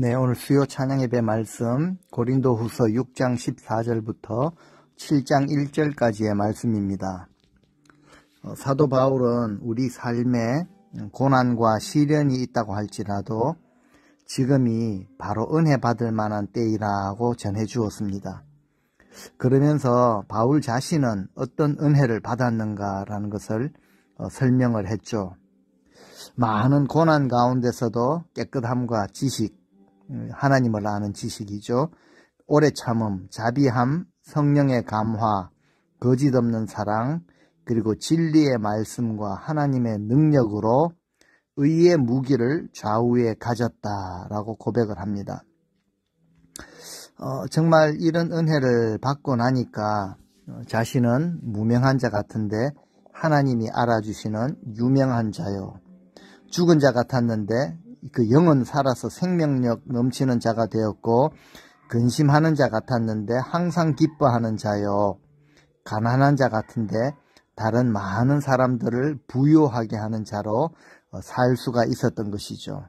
네, 오늘 수요 찬양 예배 말씀 고린도후서 6장 14절부터 7장 1절까지의 말씀입니다. 사도 바울은 우리 삶에 고난과 시련이 있다고 할지라도 지금이 바로 은혜 받을 만한 때이라고 전해 주었습니다. 그러면서 바울 자신은 어떤 은혜를 받았는가라는 것을 설명을 했죠. 많은 고난 가운데서도 깨끗함과 지식, 하나님을 아는 지식이죠. 오래 참음, 자비함, 성령의 감화, 거짓 없는 사랑, 그리고 진리의 말씀과 하나님의 능력으로 의의 무기를 좌우에 가졌다라고 고백을 합니다. 정말 이런 은혜를 받고 나니까 자신은 무명한 자 같은데 하나님이 알아주시는 유명한 자요. 죽은 자 같았는데 그 영은 살아서 생명력 넘치는 자가 되었고, 근심하는 자 같았는데 항상 기뻐하는 자요. 가난한 자 같은데 다른 많은 사람들을 부유하게 하는 자로 살 수가 있었던 것이죠.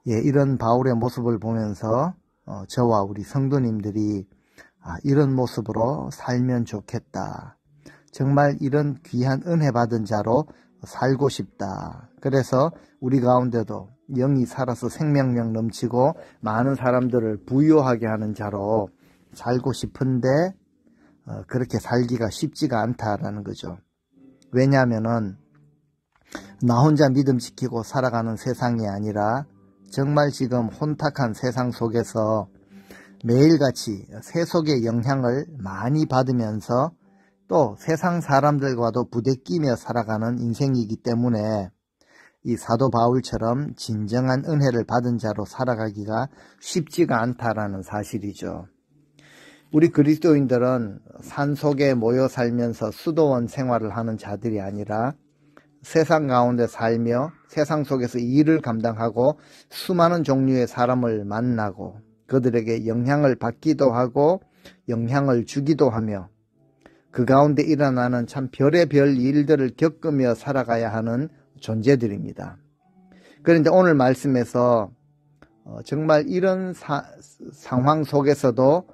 이런 바울의 모습을 보면서 저와 우리 성도님들이 이런 모습으로 살면 좋겠다. 정말 이런 귀한 은혜 받은 자로 살고 싶다. 그래서 우리 가운데도 영이 살아서 생명력 넘치고 많은 사람들을 부유하게 하는 자로 살고 싶은데 그렇게 살기가 쉽지가 않다라는 거죠. 왜냐하면은 나 혼자 믿음 지키고 살아가는 세상이 아니라 정말 지금 혼탁한 세상 속에서 매일같이 세속의 영향을 많이 받으면서 또 세상 사람들과도 부대끼며 살아가는 인생이기 때문에 이 사도 바울처럼 진정한 은혜를 받은 자로 살아가기가 쉽지가 않다라는 사실이죠. 우리 그리스도인들은 산속에 모여 살면서 수도원 생활을 하는 자들이 아니라 세상 가운데 살며 세상 속에서 일을 감당하고 수많은 종류의 사람을 만나고 그들에게 영향을 받기도 하고 영향을 주기도 하며 그 가운데 일어나는 참 별의별 일들을 겪으며 살아가야 하는 존재들입니다. 그런데 오늘 말씀에서 정말 이런 상황 속에서도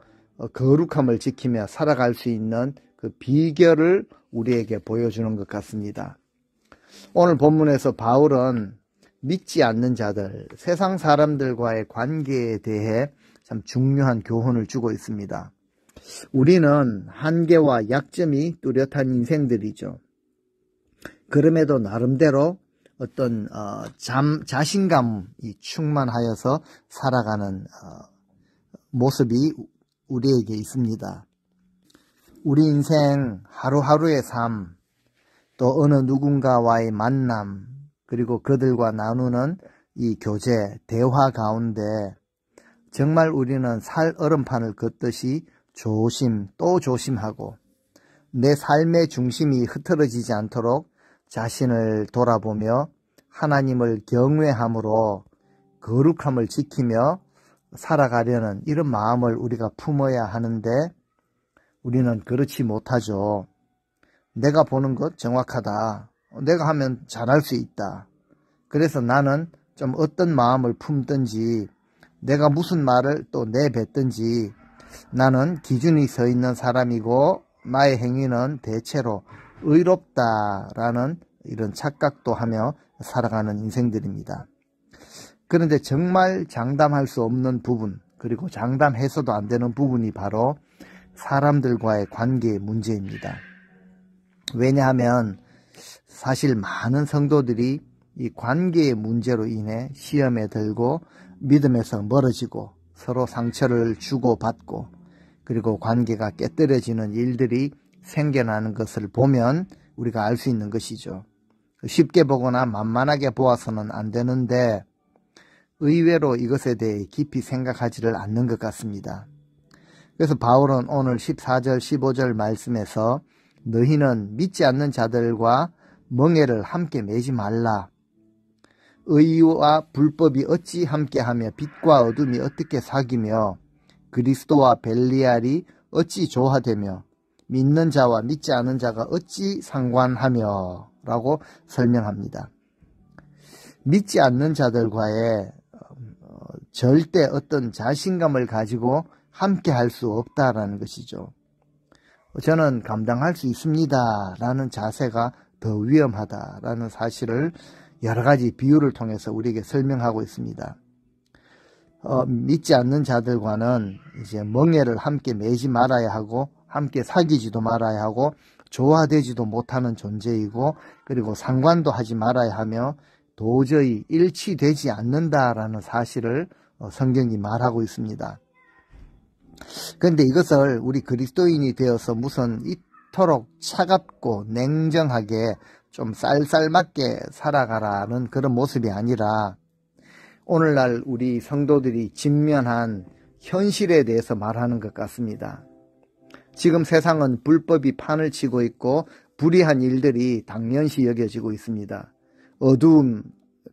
거룩함을 지키며 살아갈 수 있는 그 비결을 우리에게 보여주는 것 같습니다. 오늘 본문에서 바울은 믿지 않는 자들, 세상 사람들과의 관계에 대해 참 중요한 교훈을 주고 있습니다. 우리는 한계와 약점이 뚜렷한 인생들이죠. 그럼에도 나름대로 어떤 자신감이 충만하여서 살아가는 모습이 우리에게 있습니다. 우리 인생 하루하루의 삶, 또 어느 누군가와의 만남, 그리고 그들과 나누는 이 교제, 대화 가운데 정말 우리는 살 얼음판을 걷듯이 조심 또 조심하고 내 삶의 중심이 흐트러지지 않도록 자신을 돌아보며 하나님을 경외함으로 거룩함을 지키며 살아가려는 이런 마음을 우리가 품어야 하는데 우리는 그렇지 못하죠. 내가 보는 것 정확하다. 내가 하면 잘할 수 있다. 그래서 나는 좀 어떤 마음을 품든지 내가 무슨 말을 또 내뱉든지 나는 기준이 서 있는 사람이고 나의 행위는 대체로 의롭다라는 이런 착각도 하며 살아가는 인생들입니다. 그런데 정말 장담할 수 없는 부분, 그리고 장담해서도 안 되는 부분이 바로 사람들과의 관계의 문제입니다. 왜냐하면 사실 많은 성도들이 이 관계의 문제로 인해 시험에 들고 믿음에서 멀어지고 서로 상처를 주고받고 그리고 관계가 깨뜨려지는 일들이 생겨나는 것을 보면 우리가 알 수 있는 것이죠. 쉽게 보거나 만만하게 보아서는 안 되는데 의외로 이것에 대해 깊이 생각하지를 않는 것 같습니다. 그래서 바울은 오늘 14절 15절 말씀에서 너희는 믿지 않는 자들과 멍에를 함께 매지 말라. 의와 불법이 어찌 함께하며 빛과 어둠이 어떻게 사귀며 그리스도와 벨리알이 어찌 조화되며 믿는 자와 믿지 않은 자가 어찌 상관하며 라고 설명합니다. 믿지 않는 자들과의 절대 어떤 자신감을 가지고 함께 할 수 없다라는 것이죠. 저는 감당할 수 있습니다 라는 자세가 더 위험하다라는 사실을 여러 가지 비유를 통해서 우리에게 설명하고 있습니다. 믿지 않는 자들과는 이제 멍에를 함께 매지 말아야 하고 함께 사귀지도 말아야 하고 조화되지도 못하는 존재이고 그리고 상관도 하지 말아야 하며 도저히 일치되지 않는다라는 사실을 성경이 말하고 있습니다. 그런데 이것을 우리 그리스도인이 되어서 무슨 이토록 차갑고 냉정하게 좀 쌀쌀맞게 살아가라는 그런 모습이 아니라 오늘날 우리 성도들이 직면한 현실에 대해서 말하는 것 같습니다. 지금 세상은 불법이 판을 치고 있고 불의한 일들이 당연시 여겨지고 있습니다. 어두움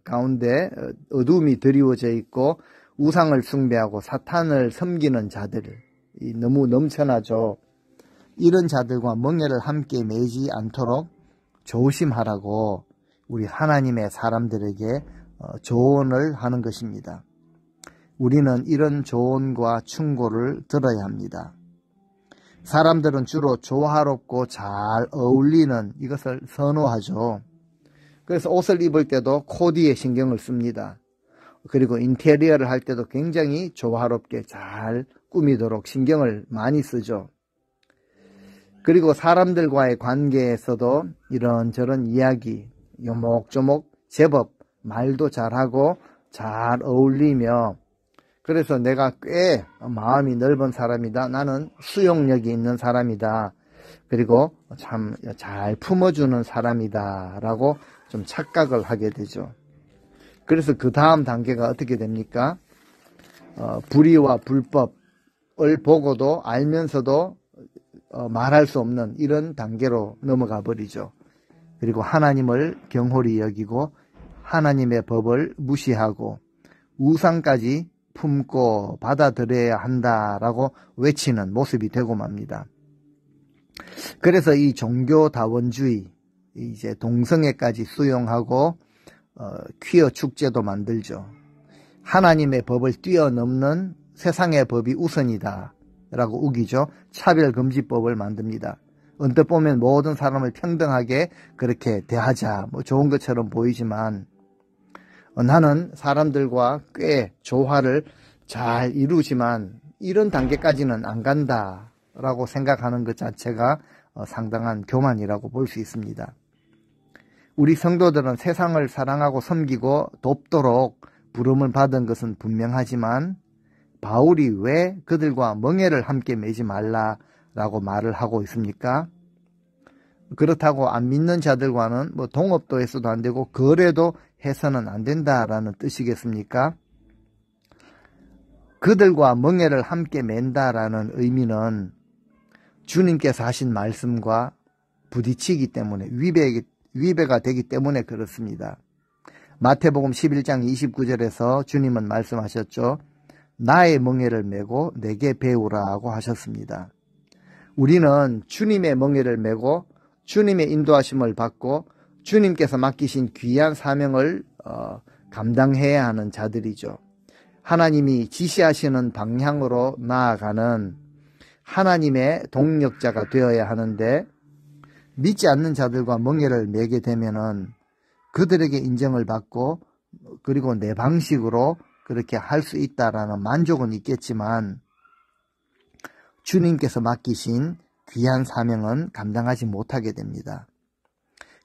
가운데 어두움이 드리워져 있고 우상을 숭배하고 사탄을 섬기는 자들 너무 넘쳐나죠. 이런 자들과 멍에를 함께 매지 않도록 조심하라고 우리 하나님의 사람들에게 조언을 하는 것입니다. 우리는 이런 조언과 충고를 들어야 합니다. 사람들은 주로 조화롭고 잘 어울리는 이것을 선호하죠. 그래서 옷을 입을 때도 코디에 신경을 씁니다. 그리고 인테리어를 할 때도 굉장히 조화롭게 잘 꾸미도록 신경을 많이 쓰죠. 그리고 사람들과의 관계에서도 이런저런 이야기, 요목조목 제법 말도 잘하고 잘 어울리며 그래서 내가 꽤 마음이 넓은 사람이다. 나는 수용력이 있는 사람이다. 그리고 참 잘 품어주는 사람이다. 라고 좀 착각을 하게 되죠. 그래서 그 다음 단계가 어떻게 됩니까? 불의와 불법을 보고도 알면서도 말할 수 없는 이런 단계로 넘어가 버리죠. 그리고 하나님을 경홀히 여기고 하나님의 법을 무시하고 우상까지 품고 받아들여야 한다라고 외치는 모습이 되고 맙니다. 그래서 이 종교다원주의, 이제 동성애까지 수용하고 퀴어 축제도 만들죠. 하나님의 법을 뛰어넘는 세상의 법이 우선이다 라고 우기죠. 차별금지법을 만듭니다. 언뜻 보면 모든 사람을 평등하게 그렇게 대하자 뭐 좋은 것처럼 보이지만 나는 사람들과 꽤 조화를 잘 이루지만 이런 단계까지는 안 간다라고 생각하는 것 자체가 상당한 교만이라고 볼 수 있습니다. 우리 성도들은 세상을 사랑하고 섬기고 돕도록 부름을 받은 것은 분명하지만 바울이 왜 그들과 멍에를 함께 매지 말라라고 말을 하고 있습니까? 그렇다고 안 믿는 자들과는 뭐 동업도 해서도 안 되고 거래도 해서는 안 된다라는 뜻이겠습니까? 그들과 멍에를 함께 맨다라는 의미는 주님께서 하신 말씀과 부딪히기 때문에 위배가 되기 때문에 그렇습니다. 마태복음 11장 29절에서 주님은 말씀하셨죠. 나의 멍에를 메고 내게 배우라고 하셨습니다. 우리는 주님의 멍에를 메고 주님의 인도하심을 받고 주님께서 맡기신 귀한 사명을 감당해야 하는 자들이죠. 하나님이 지시하시는 방향으로 나아가는 하나님의 동력자가 되어야 하는데 믿지 않는 자들과 멍에를 매게 되면은 그들에게 인정을 받고 그리고 내 방식으로 그렇게 할 수 있다라는 만족은 있겠지만 주님께서 맡기신 귀한 사명은 감당하지 못하게 됩니다.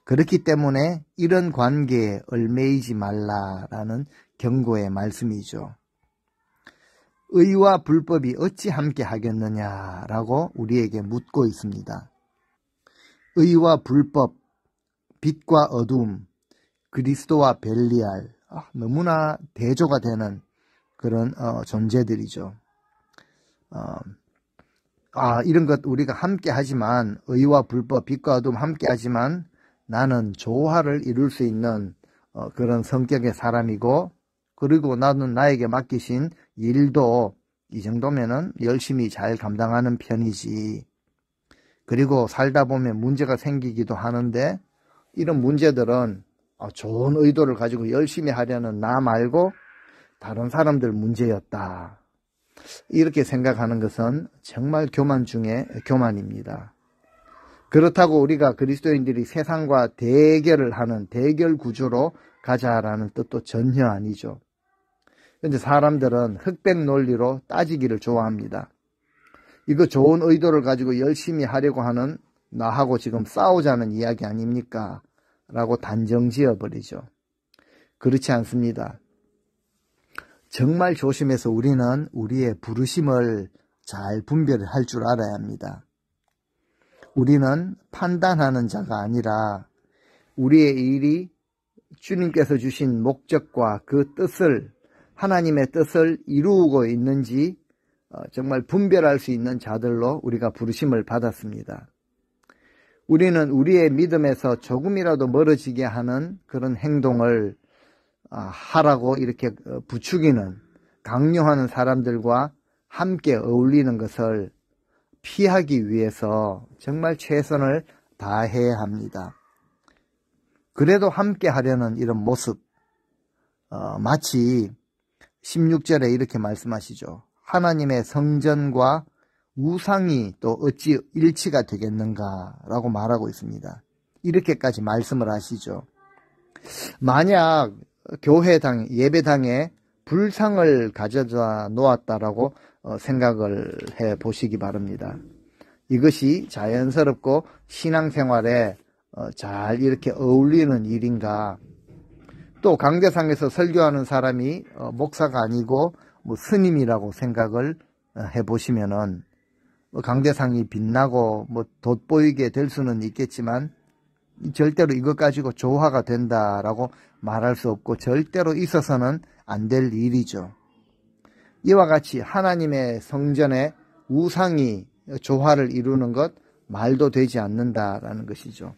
그렇기 때문에 이런 관계에 얽매이지 말라라는 경고의 말씀이죠. 의와 불법이 어찌 함께 하겠느냐라고 우리에게 묻고 있습니다. 의와 불법, 빛과 어둠, 그리스도와 벨리알, 너무나 대조가 되는 그런 존재들이죠. 이런 것 우리가 함께 하지만 의와 불법, 빛과 어둠 함께 하지만 나는 조화를 이룰 수 있는 그런 성격의 사람이고 그리고 나는 나에게 맡기신 일도 이 정도면은 열심히 잘 감당하는 편이지. 그리고 살다 보면 문제가 생기기도 하는데 이런 문제들은 좋은 의도를 가지고 열심히 하려는 나 말고 다른 사람들 문제였다. 이렇게 생각하는 것은 정말 교만 중에 교만입니다. 그렇다고 우리가 그리스도인들이 세상과 대결을 하는 대결 구조로 가자라는 뜻도 전혀 아니죠. 그런데 사람들은 흑백 논리로 따지기를 좋아합니다. 이거 좋은 의도를 가지고 열심히 하려고 하는 나하고 지금 싸우자는 이야기 아닙니까? 라고 단정 지어버리죠. 그렇지 않습니다. 정말 조심해서 우리는 우리의 부르심을 잘 분별할 줄 알아야 합니다. 우리는 판단하는 자가 아니라 우리의 일이 주님께서 주신 목적과 그 뜻을, 하나님의 뜻을 이루고 있는지 정말 분별할 수 있는 자들로 우리가 부르심을 받았습니다. 우리는 우리의 믿음에서 조금이라도 멀어지게 하는 그런 행동을 하라고 이렇게 부추기는, 강요하는 사람들과 함께 어울리는 것을 피하기 위해서 정말 최선을 다해야 합니다. 그래도 함께 하려는 이런 모습, 마치 16절에 이렇게 말씀하시죠. 하나님의 성전과 우상이 또 어찌 일치가 되겠는가 라고 말하고 있습니다. 이렇게까지 말씀을 하시죠. 만약 교회당, 예배당에 불상을 가져다 놓았다라고 생각을 해 보시기 바랍니다. 이것이 자연스럽고 신앙생활에 잘 이렇게 어울리는 일인가? 또 강대상에서 설교하는 사람이 목사가 아니고 스님이라고 생각을 해 보시면은 강대상이 빛나고 돋보이게 될 수는 있겠지만 절대로 이것 가지고 조화가 된다라고 말할 수 없고 절대로 있어서는 안 될 일이죠. 이와 같이 하나님의 성전에 우상이 조화를 이루는 것 말도 되지 않는다라는 것이죠.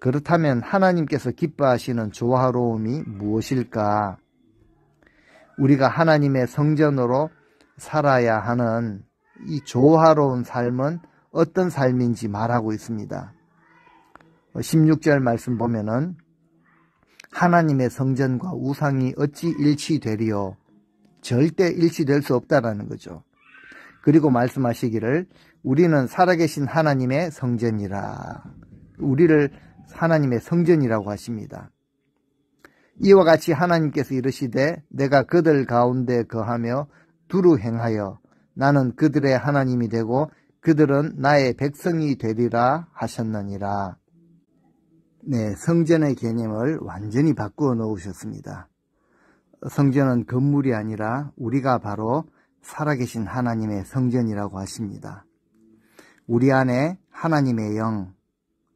그렇다면 하나님께서 기뻐하시는 조화로움이 무엇일까? 우리가 하나님의 성전으로 살아야 하는 이 조화로운 삶은 어떤 삶인지 말하고 있습니다. 16절 말씀 보면은 하나님의 성전과 우상이 어찌 일치되리요? 절대 일치될 수 없다라는 거죠. 그리고 말씀하시기를 우리는 살아계신 하나님의 성전이라. 우리를 하나님의 성전이라고 하십니다. 이와 같이 하나님께서 이르시되 내가 그들 가운데 거하며 두루 행하여 나는 그들의 하나님이 되고 그들은 나의 백성이 되리라 하셨느니라. 네, 성전의 개념을 완전히 바꾸어 놓으셨습니다. 성전은 건물이 아니라 우리가 바로 살아계신 하나님의 성전이라고 하십니다. 우리 안에 하나님의 영,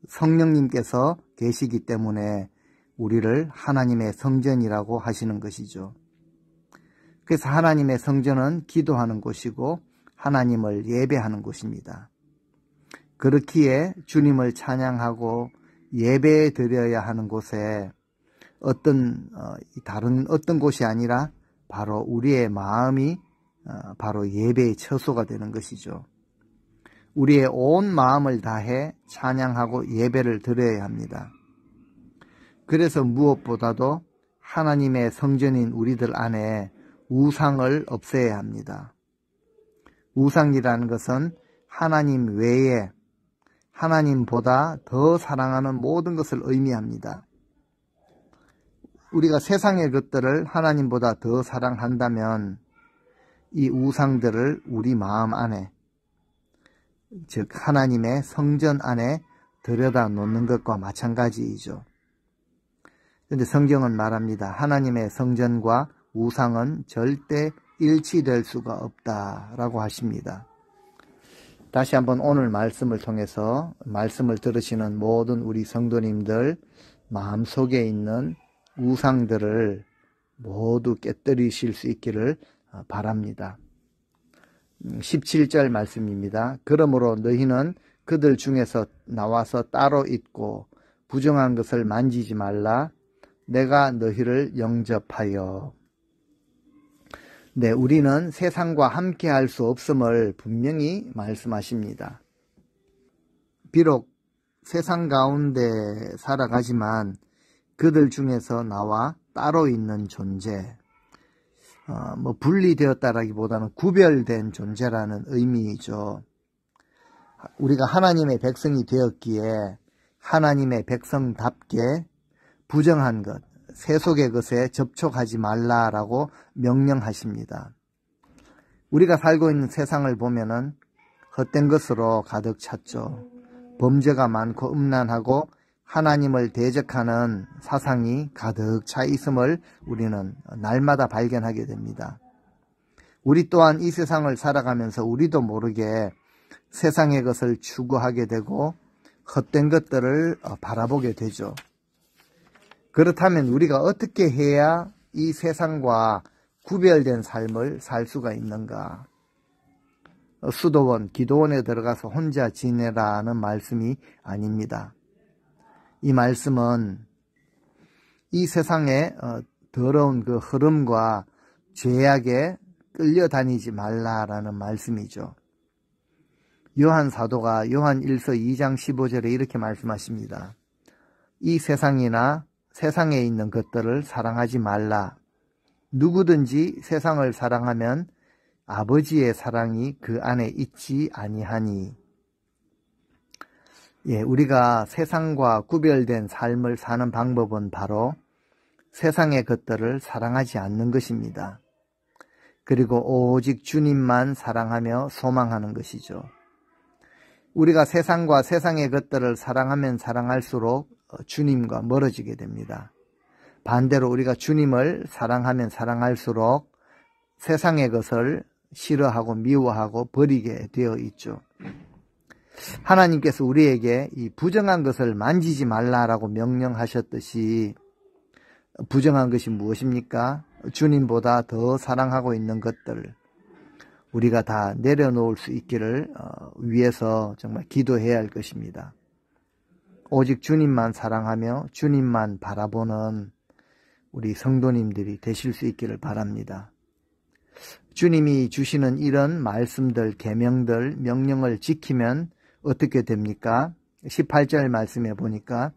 성령님께서 계시기 때문에 우리를 하나님의 성전이라고 하시는 것이죠. 그래서 하나님의 성전은 기도하는 곳이고 하나님을 예배하는 곳입니다. 그렇기에 주님을 찬양하고 예배 드려야 하는 곳에 다른 어떤 곳이 아니라 바로 우리의 마음이 바로 예배의 처소가 되는 것이죠. 우리의 온 마음을 다해 찬양하고 예배를 드려야 합니다. 그래서 무엇보다도 하나님의 성전인 우리들 안에 우상을 없애야 합니다. 우상이라는 것은 하나님 외에 하나님보다 더 사랑하는 모든 것을 의미합니다. 우리가 세상의 것들을 하나님보다 더 사랑한다면 이 우상들을 우리 마음 안에, 즉 하나님의 성전 안에 들여다 놓는 것과 마찬가지이죠. 그런데 성경은 말합니다. 하나님의 성전과 우상은 절대 일치될 수가 없다라고 하십니다. 다시 한번 오늘 말씀을 통해서 말씀을 들으시는 모든 우리 성도님들 마음속에 있는 우상들을 모두 깨뜨리실 수 있기를 바랍니다. 17절 말씀입니다. 그러므로 너희는 그들 중에서 나와서 따로 있고 부정한 것을 만지지 말라. 내가 너희를 영접하여. 네, 우리는 세상과 함께 할 수 없음을 분명히 말씀하십니다. 비록 세상 가운데 살아가지만 그들 중에서 나와 따로 있는 존재, 분리되었다라기보다는 구별된 존재라는 의미이죠. 우리가 하나님의 백성이 되었기에 하나님의 백성답게 부정한 것, 세속의 것에 접촉하지 말라라고 명령하십니다. 우리가 살고 있는 세상을 보면은 헛된 것으로 가득 찼죠. 범죄가 많고 음란하고 하나님을 대적하는 사상이 가득 차 있음을 우리는 날마다 발견하게 됩니다. 우리 또한 이 세상을 살아가면서 우리도 모르게 세상의 것을 추구하게 되고 헛된 것들을 바라보게 되죠. 그렇다면 우리가 어떻게 해야 이 세상과 구별된 삶을 살 수가 있는가? 수도원, 기도원에 들어가서 혼자 지내라는 말씀이 아닙니다. 이 말씀은 이 세상의 더러운 그 흐름과 죄악에 끌려다니지 말라라는 말씀이죠. 요한 사도가 요한 1서 2장 15절에 이렇게 말씀하십니다. 이 세상이나 세상에 있는 것들을 사랑하지 말라. 누구든지 세상을 사랑하면 아버지의 사랑이 그 안에 있지 아니하니. 우리가 세상과 구별된 삶을 사는 방법은 바로 세상의 것들을 사랑하지 않는 것입니다. 그리고 오직 주님만 사랑하며 소망하는 것이죠. 우리가 세상과 세상의 것들을 사랑하면 사랑할수록 주님과 멀어지게 됩니다. 반대로 우리가 주님을 사랑하면 사랑할수록 세상의 것을 싫어하고 미워하고 버리게 되어 있죠. 하나님께서 우리에게 이 부정한 것을 만지지 말라라고 명령하셨듯이 부정한 것이 무엇입니까? 주님보다 더 사랑하고 있는 것들 우리가 다 내려놓을 수 있기를 위해서 정말 기도해야 할 것입니다. 오직 주님만 사랑하며 주님만 바라보는 우리 성도님들이 되실 수 있기를 바랍니다. 주님이 주시는 이런 말씀들, 계명들, 명령을 지키면 어떻게 됩니까? 18절 말씀에 보니까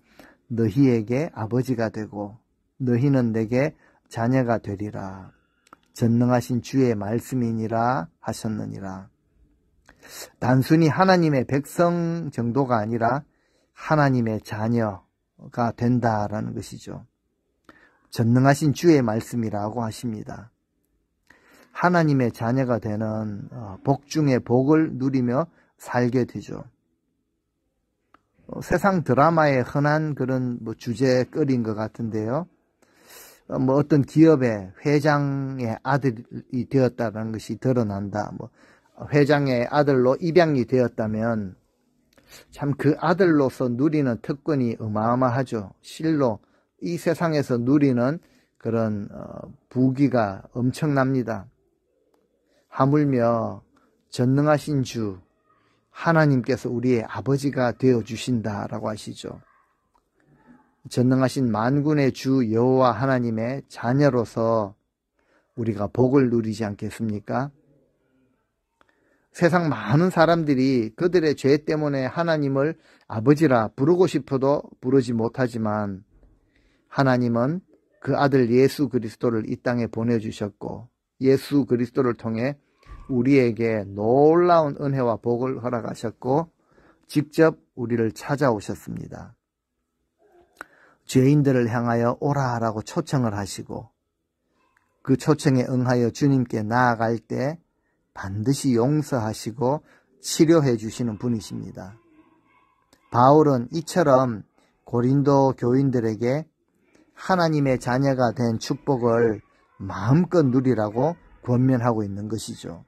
너희에게 아버지가 되고 너희는 내게 자녀가 되리라. 전능하신 주의 말씀이니라 하셨느니라. 단순히 하나님의 백성 정도가 아니라 하나님의 자녀가 된다라는 것이죠. 전능하신 주의 말씀이라고 하십니다. 하나님의 자녀가 되는 복 중에 복을 누리며 살게 되죠. 세상 드라마에 흔한 그런 주제거리인 것 같은데요. 어떤 기업의 회장의 아들이 되었다는 것이 드러난다. 회장의 아들로 입양이 되었다면 참 그 아들로서 누리는 특권이 어마어마하죠. 실로 이 세상에서 누리는 그런 부귀가 엄청납니다. 하물며 전능하신 주 하나님께서 우리의 아버지가 되어 주신다라고 하시죠. 전능하신 만군의 주 여호와 하나님의 자녀로서 우리가 복을 누리지 않겠습니까? 세상 많은 사람들이 그들의 죄 때문에 하나님을 아버지라 부르고 싶어도 부르지 못하지만 하나님은 그 아들 예수 그리스도를 이 땅에 보내주셨고 예수 그리스도를 통해 우리에게 놀라운 은혜와 복을 허락하셨고 직접 우리를 찾아오셨습니다. 죄인들을 향하여 오라라고 초청을 하시고 그 초청에 응하여 주님께 나아갈 때 반드시 용서하시고 치료해 주시는 분이십니다. 바울은 이처럼 고린도 교인들에게 하나님의 자녀가 된 축복을 마음껏 누리라고 권면하고 있는 것이죠.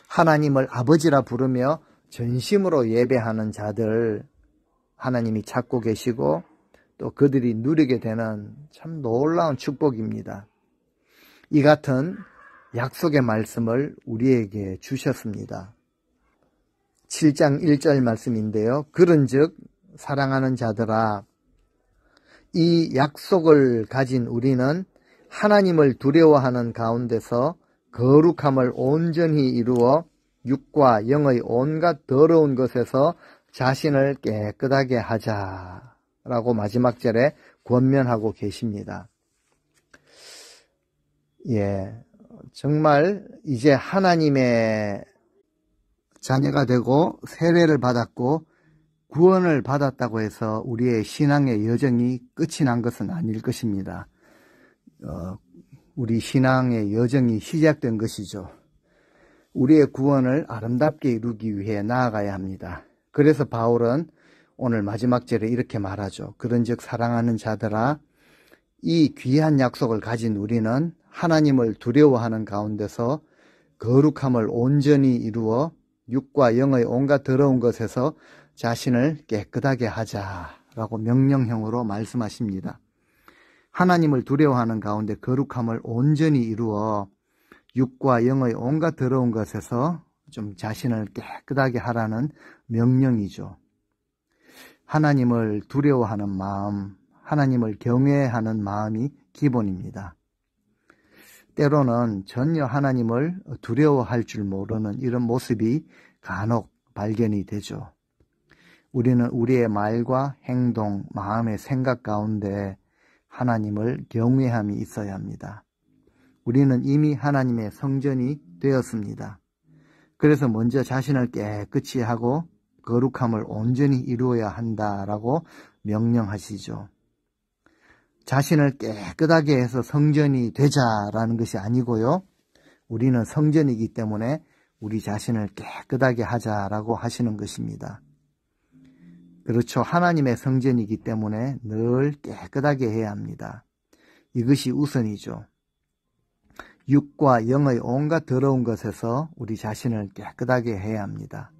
하나님을 아버지라 부르며 전심으로 예배하는 자들 하나님이 찾고 계시고 또 그들이 누리게 되는 참 놀라운 축복입니다. 이 같은 약속의 말씀을 우리에게 주셨습니다. 7장 1절 말씀인데요. 그런즉 사랑하는 자들아 이 약속을 가진 우리는 하나님을 두려워하는 가운데서 거룩함을 온전히 이루어 육과 영의 온갖 더러운 것에서 자신을 깨끗하게 하자라고 마지막 절에 권면하고 계십니다. 정말 이제 하나님의 자녀가 되고 세례를 받았고 구원을 받았다고 해서 우리의 신앙의 여정이 끝이 난 것은 아닐 것입니다. 우리 신앙의 여정이 시작된 것이죠. 우리의 구원을 아름답게 이루기 위해 나아가야 합니다. 그래서 바울은 오늘 마지막 절에 이렇게 말하죠. 그런즉 사랑하는 자들아, 이 귀한 약속을 가진 우리는 하나님을 두려워하는 가운데서 거룩함을 온전히 이루어 육과 영의 온갖 더러운 것에서 자신을 깨끗하게 하자라고 명령형으로 말씀하십니다. 하나님을 두려워하는 가운데 거룩함을 온전히 이루어 육과 영의 온갖 더러운 것에서 좀 자신을 깨끗하게 하라는 명령이죠. 하나님을 두려워하는 마음, 하나님을 경외하는 마음이 기본입니다. 때로는 전혀 하나님을 두려워할 줄 모르는 이런 모습이 간혹 발견이 되죠. 우리는 우리의 말과 행동, 마음의 생각 가운데 하나님을 경외함이 있어야 합니다. 우리는 이미 하나님의 성전이 되었습니다. 그래서 먼저 자신을 깨끗이 하고 거룩함을 온전히 이루어야 한다라고 명령하시죠. 자신을 깨끗하게 해서 성전이 되자라는 것이 아니고요. 우리는 성전이기 때문에 우리 자신을 깨끗하게 하자라고 하시는 것입니다. 그렇죠. 하나님의 성전이기 때문에 늘 깨끗하게 해야 합니다. 이것이 우선이죠. 육과 영의 온갖 더러운 것에서 우리 자신을 깨끗하게 해야 합니다.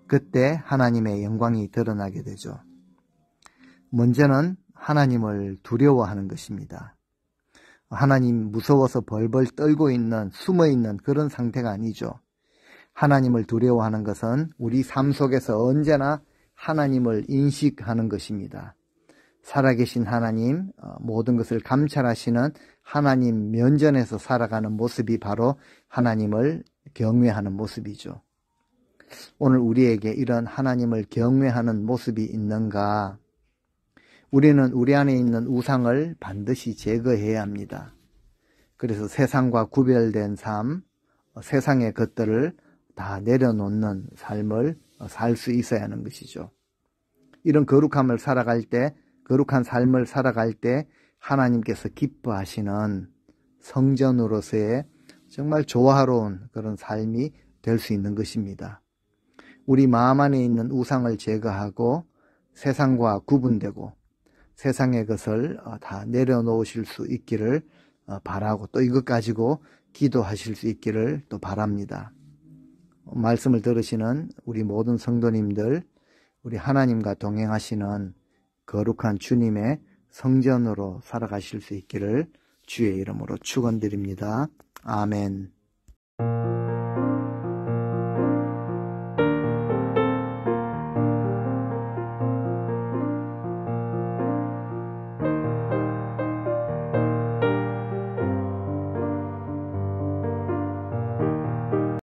그때 하나님의 영광이 드러나게 되죠. 먼저는 하나님을 두려워하는 것입니다. 하나님 무서워서 벌벌 떨고 있는, 숨어 있는 그런 상태가 아니죠. 하나님을 두려워하는 것은 우리 삶 속에서 언제나 하나님을 인식하는 것입니다. 살아계신 하나님, 모든 것을 감찰하시는 하나님 면전에서 살아가는 모습이 바로 하나님을 경외하는 모습이죠. 오늘 우리에게 이런 하나님을 경외하는 모습이 있는가? 우리는 우리 안에 있는 우상을 반드시 제거해야 합니다. 그래서 세상과 구별된 삶, 세상의 것들을 다 내려놓는 삶을 살 수 있어야 하는 것이죠. 이런 거룩함을 살아갈 때, 거룩한 삶을 살아갈 때 하나님께서 기뻐하시는 성전으로서의 정말 조화로운 그런 삶이 될 수 있는 것입니다. 우리 마음 안에 있는 우상을 제거하고 세상과 구분되고 세상의 것을 다 내려놓으실 수 있기를 바라고, 또 이것 가지고 기도하실 수 있기를 또 바랍니다. 말씀을 들으시는 우리 모든 성도님들, 우리 하나님과 동행하시는 거룩한 주님의 성전으로 살아가실 수 있기를 주의 이름으로 축원드립니다. 아멘.